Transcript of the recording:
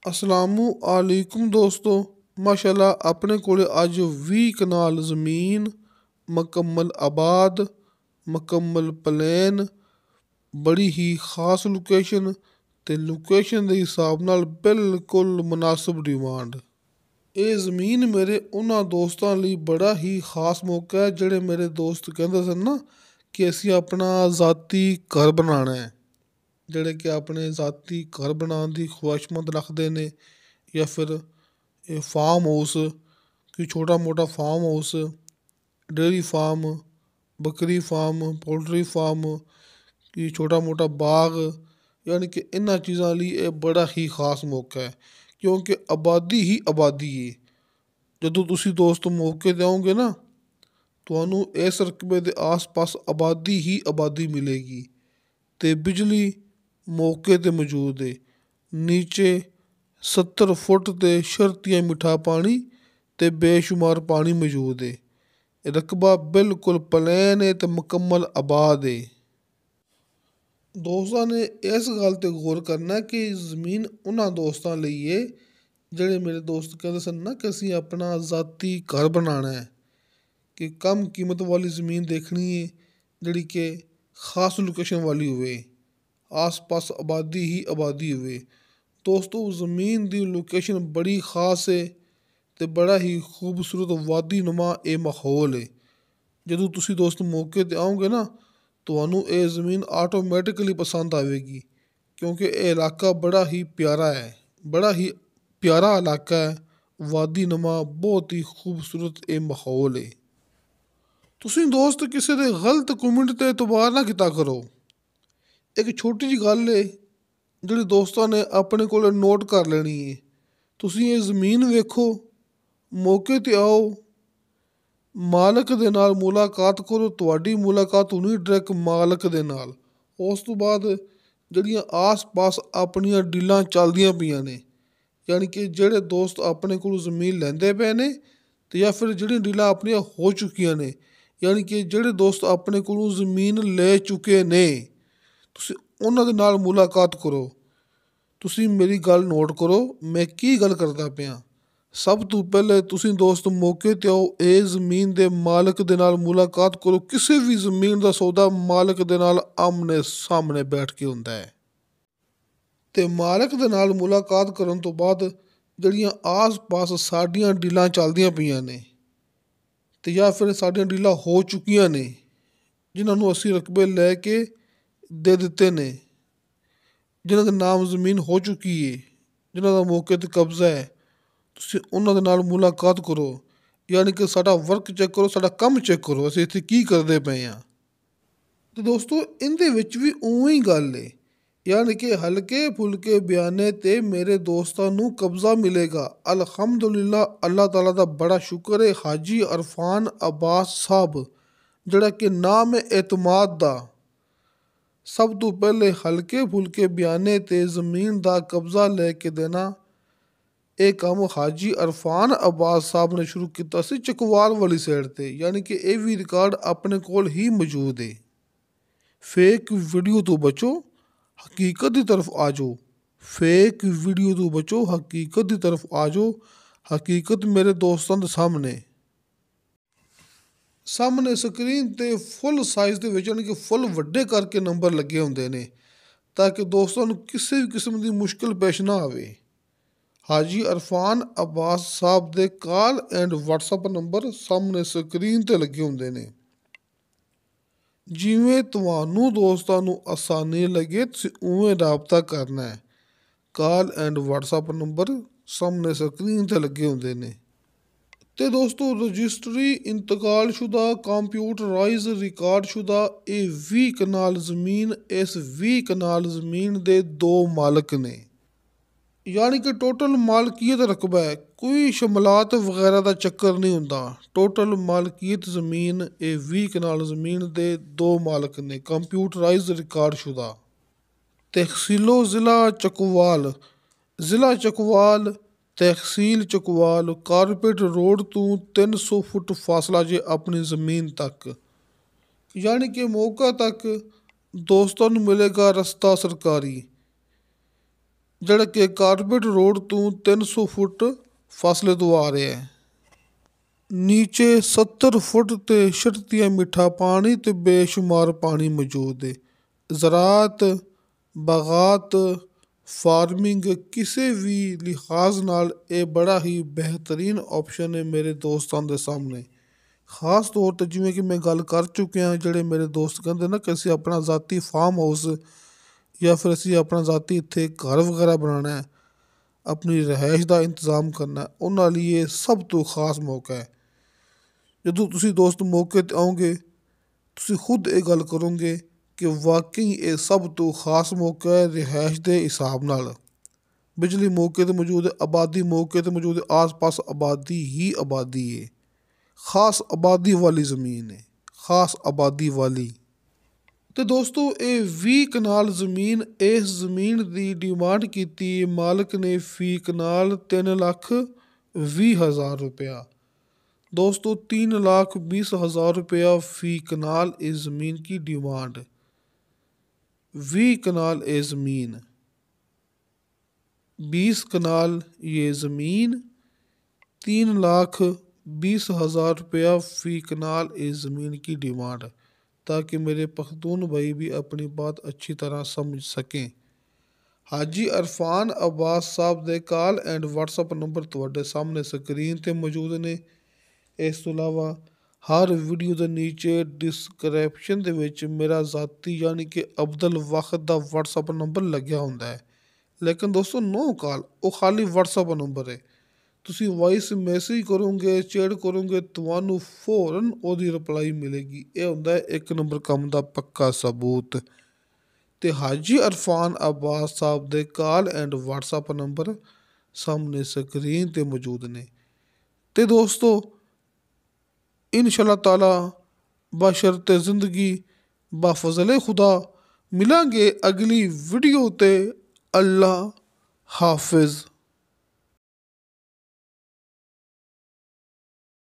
ਅਸਲਾਮੁ ਅਲੈकुम ਦੋਸਤੋ। ਮਾਸ਼ਾਅੱਲਾ ਆਪਣੇ ਕੋਲ ਅੱਜ 20 ਕਨਾਲ ਜ਼ਮੀਨ ਮੁਕੰਮਲ ਆਬਾਦ ਮੁਕੰਮਲ ਪਲੇਨ ਬੜੀ ਹੀ ਖਾਸ ਲੋਕੇਸ਼ਨ ਤੇ ਲੋਕੇਸ਼ਨ ਦੇ ਹਿਸਾਬ ਨਾਲ ਬਿਲਕੁਲ ਮੁਨਾਸਬ ਡਿਮਾਂਡ। ਇਹ ਜ਼ਮੀਨ ਮੇਰੇ ਉਹਨਾਂ ਦੋਸਤਾਂ ਲਈ ਬੜਾ ਹੀ ਖਾਸ ਮੌਕਾ ਹੈ ਜਿਹੜੇ ਮੇਰੇ ਦੋਸਤ ਕਹਿੰਦੇ ਸਨ ਨਾ ਕਿ ਅਸੀਂ ਆਪਣਾ ਜ਼ਾਤੀ ਘਰ ਬਣਾਉਣਾ ਹੈ, ਜਿਹੜੇ ਕਿ ਆਪਣੇ ਜ਼ਾਤੀ ਘਰ ਬਣਾਉਣ ਦੀ ਖਵਾਹਿਸ਼ਮੰਦ ਰੱਖਦੇ ਨੇ, ਜਾਂ ਫਿਰ ਇਹ ਫਾਰਮ ਹਾਊਸ, ਕੋਈ ਛੋਟਾ ਮੋਟਾ ਫਾਰਮ ਹਾਊਸ, ਡੇਅਰੀ ਫਾਰਮ, ਬੱਕਰੀ ਫਾਰਮ, ਪੋਲਟਰੀ ਫਾਰਮ, ਕੋਈ ਛੋਟਾ ਮੋਟਾ ਬਾਗ, ਯਾਨੀ ਕਿ ਇਹਨਾਂ ਚੀਜ਼ਾਂ ਲਈ ਇਹ ਬੜਾ ਹੀ ਖਾਸ ਮੌਕਾ ਹੈ ਕਿਉਂਕਿ ਆਬਾਦੀ ਹੀ ਆਬਾਦੀ ਹੈ। ਜਦੋਂ ਤੁਸੀਂ ਦੋਸਤ ਮੌਕੇ 'ਤੇ ਆਓਗੇ ਨਾ, ਤੁਹਾਨੂੰ ਇਸ ਰਕਬੇ ਦੇ ਆਸ-ਪਾਸ ਆਬਾਦੀ ਹੀ ਆਬਾਦੀ ਮਿਲੇਗੀ ਅਤੇ ਬਿਜਲੀ ਮੌਕੇ 'ਤੇ ਮੌਜੂਦ ਹੈ। ਨੀਚੇ 70 ਫੁੱਟ 'ਤੇ ਸ਼ਰਤੀਆ ਮਿੱਠਾ ਪਾਣੀ ਅਤੇ ਬੇਸ਼ੁਮਾਰ ਪਾਣੀ ਮੌਜੂਦ ਹੈ। ਰਕਬਾ ਬਿਲਕੁਲ ਪਲੇਨ ਹੈ ਅਤੇ ਮੁਕੰਮਲ ਆਬਾਦ ਹੈ। ਦੋਸਤਾਂ ਨੇ ਇਸ ਗੱਲ 'ਤੇ ਗੌਰ ਕਰਨਾ ਕਿ ਜ਼ਮੀਨ ਉਹਨਾਂ ਦੋਸਤਾਂ ਲਈ ਹੈ ਜਿਹੜੇ ਮੇਰੇ ਦੋਸਤ ਕਹਿੰਦੇ ਸਨ ਨਾ ਕਿ ਅਸੀਂ ਆਪਣਾ ਜ਼ਾਤੀ ਘਰ ਬਣਾਉਣਾ ਹੈ, ਕਿ ਕਮ ਕੀਮਤ ਵਾਲੀ ਜ਼ਮੀਨ ਦੇਖਣੀ ਹੈ ਜਿਹੜੀ ਕਿ ਖਾਸ ਲੋਕੇਸ਼ਨ ਵਾਲੀ ਹੋਵੇ, ਆਸ-ਪਾਸ ਆਬਾਦੀ ਹੀ ਆਬਾਦੀ ਹੋਵੇ। ਦੋਸਤੋ ਜ਼ਮੀਨ ਦੀ ਲੋਕੇਸ਼ਨ ਬੜੀ ਖਾਸ ਹੈ ਅਤੇ ਬੜਾ ਹੀ ਖੂਬਸੂਰਤ ਵਾਦੀ ਨੁਮਾ ਇਹ ਮਾਹੌਲ ਹੈ। ਜਦੋਂ ਤੁਸੀਂ ਦੋਸਤ ਮੌਕੇ 'ਤੇ ਆਓਗੇ ਨਾ, ਤੁਹਾਨੂੰ ਇਹ ਜ਼ਮੀਨ ਆਟੋਮੈਟਿਕਲੀ ਪਸੰਦ ਆਵੇਗੀ ਕਿਉਂਕਿ ਇਹ ਇਲਾਕਾ ਬੜਾ ਹੀ ਪਿਆਰਾ ਹੈ, ਬੜਾ ਹੀ ਪਿਆਰਾ ਇਲਾਕਾ ਹੈ, ਵਾਦੀ ਨੁਮਾ ਬਹੁਤ ਹੀ ਖੂਬਸੂਰਤ ਇਹ ਮਾਹੌਲ ਹੈ। ਤੁਸੀਂ ਦੋਸਤ ਕਿਸੇ ਦੇ ਗਲਤ ਕਮੈਂਟ 'ਤੇ ਇਤਬਾਰ ਨਾ ਕੀਤਾ ਕਰੋ। ਇੱਕ ਛੋਟੀ ਜਿਹੀ ਗੱਲ ਹੈ ਜਿਹੜੀ ਦੋਸਤਾਂ ਨੇ ਆਪਣੇ ਕੋਲ ਨੋਟ ਕਰ ਲੈਣੀ ਹੈ। ਤੁਸੀਂ ਇਹ ਜ਼ਮੀਨ ਵੇਖੋ, ਮੌਕੇ 'ਤੇ ਆਓ, ਮਾਲਕ ਦੇ ਨਾਲ ਮੁਲਾਕਾਤ ਕਰੋ। ਤੁਹਾਡੀ ਮੁਲਾਕਾਤ ਹੋਣੀ ਡਾਇਰੈਕਟ ਮਾਲਕ ਦੇ ਨਾਲ। ਉਸ ਤੋਂ ਬਾਅਦ ਜਿਹੜੀਆਂ ਆਸ-ਪਾਸ ਆਪਣੀਆਂ ਡੀਲਾਂ ਚੱਲਦੀਆਂ ਪਈਆਂ ਨੇ, ਯਾਨੀ ਕਿ ਜਿਹੜੇ ਦੋਸਤ ਆਪਣੇ ਕੋਲੋਂ ਜ਼ਮੀਨ ਲੈਂਦੇ ਪਏ ਨੇ ਅਤੇ ਜਾਂ ਫਿਰ ਜਿਹੜੀਆਂ ਡੀਲਾਂ ਆਪਣੀਆਂ ਹੋ ਚੁੱਕੀਆਂ ਨੇ, ਯਾਨੀ ਕਿ ਜਿਹੜੇ ਦੋਸਤ ਆਪਣੇ ਕੋਲੋਂ ਜ਼ਮੀਨ ਲੈ ਚੁੱਕੇ ਨੇ, ਤੁਸੀਂ ਉਹਨਾਂ ਦੇ ਨਾਲ ਮੁਲਾਕਾਤ ਕਰੋ। ਤੁਸੀਂ ਮੇਰੀ ਗੱਲ ਨੋਟ ਕਰੋ, ਮੈਂ ਕੀ ਗੱਲ ਕਰਦਾ ਪਿਆ। ਸਭ ਤੋਂ ਪਹਿਲੇ ਤੁਸੀਂ ਦੋਸਤ ਮੌਕੇ 'ਤੇ ਆਓ, ਇਹ ਜ਼ਮੀਨ ਦੇ ਮਾਲਕ ਦੇ ਨਾਲ ਮੁਲਾਕਾਤ ਕਰੋ। ਕਿਸੇ ਵੀ ਜ਼ਮੀਨ ਦਾ ਸੌਦਾ ਮਾਲਕ ਦੇ ਨਾਲ ਆਮਣੇ ਸਾਹਮਣੇ ਬੈਠ ਕੇ ਹੁੰਦਾ ਹੈ ਅਤੇ ਮਾਲਕ ਦੇ ਨਾਲ ਮੁਲਾਕਾਤ ਕਰਨ ਤੋਂ ਬਾਅਦ ਜਿਹੜੀਆਂ ਆਸ-ਪਾਸ ਸਾਡੀਆਂ ਡੀਲਾਂ ਚੱਲਦੀਆਂ ਪਈਆਂ ਨੇ ਅਤੇ ਜਾਂ ਫਿਰ ਸਾਡੀਆਂ ਡੀਲਾਂ ਹੋ ਚੁੱਕੀਆਂ ਨੇ, ਜਿਨ੍ਹਾਂ ਨੂੰ ਅਸੀਂ ਰਕਬੇ ਲੈ ਕੇ ਦੇ ਦਿੱਤੇ ਨੇ, ਜਿਨ੍ਹਾਂ ਦੇ ਨਾਮ ਜ਼ਮੀਨ ਹੋ ਚੁੱਕੀ ਹੈ, ਜਿਨ੍ਹਾਂ ਦਾ ਮੌਕੇ 'ਤੇ ਕਬਜ਼ਾ ਹੈ, ਤੁਸੀਂ ਉਹਨਾਂ ਦੇ ਨਾਲ ਮੁਲਾਕਾਤ ਕਰੋ। ਯਾਨੀ ਕਿ ਸਾਡਾ ਵਰਕ ਚੈੱਕ ਕਰੋ, ਸਾਡਾ ਕੰਮ ਚੈੱਕ ਕਰੋ, ਅਸੀਂ ਇੱਥੇ ਕੀ ਕਰਦੇ ਪਏ ਹਾਂ। ਅਤੇ ਦੋਸਤੋ ਇਹਦੇ ਵਿੱਚ ਵੀ ਉਵੇਂ ਹੀ ਗੱਲ ਹੈ, ਯਾਨੀ ਕਿ ਹਲਕੇ ਫੁਲਕੇ ਬਿਆਨੇ 'ਤੇ ਮੇਰੇ ਦੋਸਤਾਂ ਨੂੰ ਕਬਜ਼ਾ ਮਿਲੇਗਾ। ਅਲਹਮਦੁਲਿਲਾ, ਅੱਲਾਹ ਤਾਲਾ ਦਾ ਬੜਾ ਸ਼ੁਕਰ ਹੈ। ਹਾਜੀ ਅਰਫਾਨ ਅਬਾਸ ਸਾਹਿਬ, ਜਿਹੜਾ ਕਿ ਨਾਮ ਹੈ ਇਤਮਾਦ ਦਾ, ਸਭ ਤੋਂ ਪਹਿਲੇ ਹਲਕੇ ਫੁਲਕੇ ਬਿਆਨੇ 'ਤੇ ਜ਼ਮੀਨ ਦਾ ਕਬਜ਼ਾ ਲੈ ਕੇ ਦੇਣਾ, ਇਹ ਕੰਮ ਹਾਜੀ ਅਰਫਾਨ ਅਬਾਸ ਸਾਹਿਬ ਨੇ ਸ਼ੁਰੂ ਕੀਤਾ ਸੀ ਚਕਵਾਲ ਵਾਲੀ ਸਾਈਡ 'ਤੇ। ਯਾਨੀ ਕਿ ਇਹ ਵੀ ਰਿਕਾਰਡ ਆਪਣੇ ਕੋਲ ਹੀ ਮੌਜੂਦ ਹੈ। ਫੇਕ ਵੀਡੀਓ ਤੋਂ ਬਚੋ, ਹਕੀਕਤ ਦੀ ਤਰਫ ਆ ਜਾਓ। ਫੇਕ ਵੀਡੀਓ ਤੋਂ ਬਚੋ, ਹਕੀਕਤ ਦੀ ਤਰਫ ਆ ਜਾਓ। ਹਕੀਕਤ ਮੇਰੇ ਦੋਸਤਾਂ ਦੇ ਸਾਹਮਣੇ ਸਕਰੀਨ 'ਤੇ ਫੁੱਲ ਸਾਈਜ਼ ਦੇ ਵਿੱਚ, ਯਾਨੀ ਕਿ ਫੁੱਲ ਵੱਡੇ ਕਰਕੇ ਨੰਬਰ ਲੱਗੇ ਹੁੰਦੇ ਨੇ ਤਾਂ ਕਿ ਦੋਸਤਾਂ ਨੂੰ ਕਿਸੇ ਵੀ ਕਿਸਮ ਦੀ ਮੁਸ਼ਕਿਲ ਪੇਸ਼ ਨਾ ਆਵੇ। ਹਾਜੀ ਅਰਫਾਨ ਅਬਾਸ ਸਾਹਿਬ ਦੇ ਕਾਲ ਐਂਡ ਵਟਸਐਪ ਨੰਬਰ ਸਾਹਮਣੇ ਸਕਰੀਨ 'ਤੇ ਲੱਗੇ ਹੁੰਦੇ ਨੇ। ਜਿਵੇਂ ਤੁਹਾਨੂੰ ਦੋਸਤਾਂ ਨੂੰ ਆਸਾਨੀ ਲੱਗੇ ਤੁਸੀਂ ਉਵੇਂ ਰਾਬਤਾ ਕਰਨਾ ਹੈ। ਕਾਲ ਐਂਡ ਵਟਸਐਪ ਨੰਬਰ ਸਾਹਮਣੇ ਸਕਰੀਨ 'ਤੇ ਲੱਗੇ ਹੁੰਦੇ ਨੇ। ਅਤੇ ਦੋਸਤੋ ਰਜਿਸਟਰੀ ਇੰਤਕਾਲਸ਼ੁਦਾ ਕੰਪਿਊਟਰਾਈਜ਼ ਰਿਕਾਰਡਸ਼ੁਦਾ ਇਹ 20 ਕਨਾਲ ਜ਼ਮੀਨ, ਇਸ 20 ਕਨਾਲ ਜ਼ਮੀਨ ਦੇ 2 ਮਾਲਕ ਨੇ, ਯਾਨੀ ਕਿ ਟੋਟਲ ਮਾਲਕੀਅਤ ਰਕਬਾ ਹੈ, ਕੋਈ ਸ਼ਮਲਾਤ ਵਗੈਰਾ ਦਾ ਚੱਕਰ ਨਹੀਂ ਹੁੰਦਾ। ਟੋਟਲ ਮਾਲਕੀਅਤ ਜ਼ਮੀਨ ਇਹ 20 ਕਨਾਲ ਜ਼ਮੀਨ ਦੇ 2 ਮਾਲਕ ਨੇ, ਕੰਪਿਊਟਰਾਈਜ਼ ਰਿਕਾਰਡਸ਼ੁਦਾ। ਤਹਿਸੀਲੋ ਜ਼ਿਲ੍ਹਾ ਚਕਵਾਲ, ਜ਼ਿਲ੍ਹਾ ਚਕਵਾਲ, ਤਹਿਸੀਲ ਚਕਵਾਲ, ਕਾਰਪੇਟ ਰੋਡ ਤੋਂ 300 ਫੁੱਟ ਫਾਸਲਾ ਜੇ ਆਪਣੀ ਜ਼ਮੀਨ ਤੱਕ, ਯਾਨੀ ਕਿ ਮੌਕਾ ਤੱਕ ਦੋਸਤਾਂ ਨੂੰ ਮਿਲੇਗਾ ਰਸਤਾ ਸਰਕਾਰੀ। ਜਿਹੜਾ ਕਿ ਕਾਰਪੇਟ ਰੋਡ ਤੋਂ 300 ਫੁੱਟ ਫਾਸਲੇ ਤੋਂ ਆ ਰਿਹਾ ਹੈ। ਨੀਚੇ 70 ਫੁੱਟ ਤੇ ਛਟਤੀਆਂ ਮਿੱਠਾ ਪਾਣੀ ਤੇ ਬੇਸ਼ੁਮਾਰ ਪਾਣੀ ਮੌਜੂਦ ਹੈ। ਜ਼ਰਾਅਤ, ਬਾਗਾਤ, ਫਾਰਮਿੰਗ ਕਿਸੇ ਵੀ ਲਿਹਾਜ਼ ਨਾਲ ਇਹ ਬੜਾ ਹੀ ਬਿਹਤਰੀਨ ਆਪਸ਼ਨ ਹੈ ਮੇਰੇ ਦੋਸਤਾਂ ਦੇ ਸਾਹਮਣੇ। ਖ਼ਾਸ ਤੌਰ 'ਤੇ ਜਿਵੇਂ ਕਿ ਮੈਂ ਗੱਲ ਕਰ ਚੁੱਕਿਆ, ਜਿਹੜੇ ਮੇਰੇ ਦੋਸਤ ਕਹਿੰਦੇ ਨਾ ਕਿ ਅਸੀਂ ਆਪਣਾ ਜ਼ਾਤੀ ਫਾਰਮ ਹਾਊਸ ਜਾਂ ਫਿਰ ਅਸੀਂ ਆਪਣਾ ਜ਼ਾਤੀ ਇੱਥੇ ਘਰ ਵਗੈਰਾ ਬਣਾਉਣਾ ਹੈ, ਆਪਣੀ ਰਿਹਾਇਸ਼ ਦਾ ਇੰਤਜ਼ਾਮ ਕਰਨਾ ਹੈ, ਉਹਨਾਂ ਲਈ ਇਹ ਸਭ ਤੋਂ ਖ਼ਾਸ ਮੌਕਾ ਹੈ। ਜਦੋਂ ਤੁਸੀਂ ਦੋਸਤ ਮੌਕੇ 'ਤੇ ਆਓਗੇ ਤੁਸੀਂ ਖੁਦ ਇਹ ਗੱਲ ਕਰੋਗੇ ਕਿ ਵਾਕਈ ਇਹ ਸਭ ਤੋਂ ਖ਼ਾਸ ਮੌਕਾ ਹੈ। ਰਿਹਾਇਸ਼ ਦੇ ਹਿਸਾਬ ਨਾਲ ਬਿਜਲੀ ਮੌਕੇ 'ਤੇ ਮੌਜੂਦ ਹੈ, ਆਬਾਦੀ ਮੌਕੇ 'ਤੇ ਮੌਜੂਦ ਹੈ, ਆਸ-ਪਾਸ ਆਬਾਦੀ ਹੀ ਆਬਾਦੀ ਹੈ। ਖ਼ਾਸ ਆਬਾਦੀ ਵਾਲੀ ਜ਼ਮੀਨ ਹੈ, ਖ਼ਾਸ ਆਬਾਦੀ ਵਾਲੀ। ਅਤੇ ਦੋਸਤੋ ਇਹ 20 ਕਨਾਲ ਜ਼ਮੀਨ, ਇਸ ਜ਼ਮੀਨ ਦੀ ਡਿਮਾਂਡ ਕੀਤੀ ਮਾਲਕ ਨੇ ਫੀ ਕਨਾਲ 3,20,000 रुपया। दोस्तों 3,20,000 रुपया फ़ी कनाल इस ज़मीन की डिमांड। 20 कनाल ये ज़मीन, 20 कनाल ये ज़मीन, 3,20,000 रुपया फ़ी कनाल इस ज़मीन की डिमांड, ताकि मेरे पख्तून भाई भी अपनी बात अच्छी तरह समझ सकें। हाजी अरफान अब्बास साहब दे कॉल एंड व्हाट्सअप नंबर तुहाडे सामने स्क्रीन ते मौजूद ने। इस तो इलावा हर वीडियो के नीचे डिस्क्रिप्शन दे विच मेरा ज़ाती यानी कि अब्दुल वाहिद दा व्हाट्सअप नंबर लग्या हुंदा है, लेकिन दोस्तों नो कॉल, वो खाली व्हाट्सअप नंबर है। तुसी वॉइस मैसेज करोगे, चैट करोगे, तुहानू फौरन ओदी रिप्लाई मिलेगी। ये हुंदा है एक नंबर काम दा पक्का सबूत। ते हाजी अरफान अब्बास साहब दे कॉल एंड व्हाट्सअप नंबर सामने स्क्रीन ते मौजूद ने। ते दोस्तों इंशाअल्लाह ताला बशर्ते ज़िंदगी बाफज़ले खुदा मिलांगे अगली वीडियो ते। अल्लाह हाफिज़।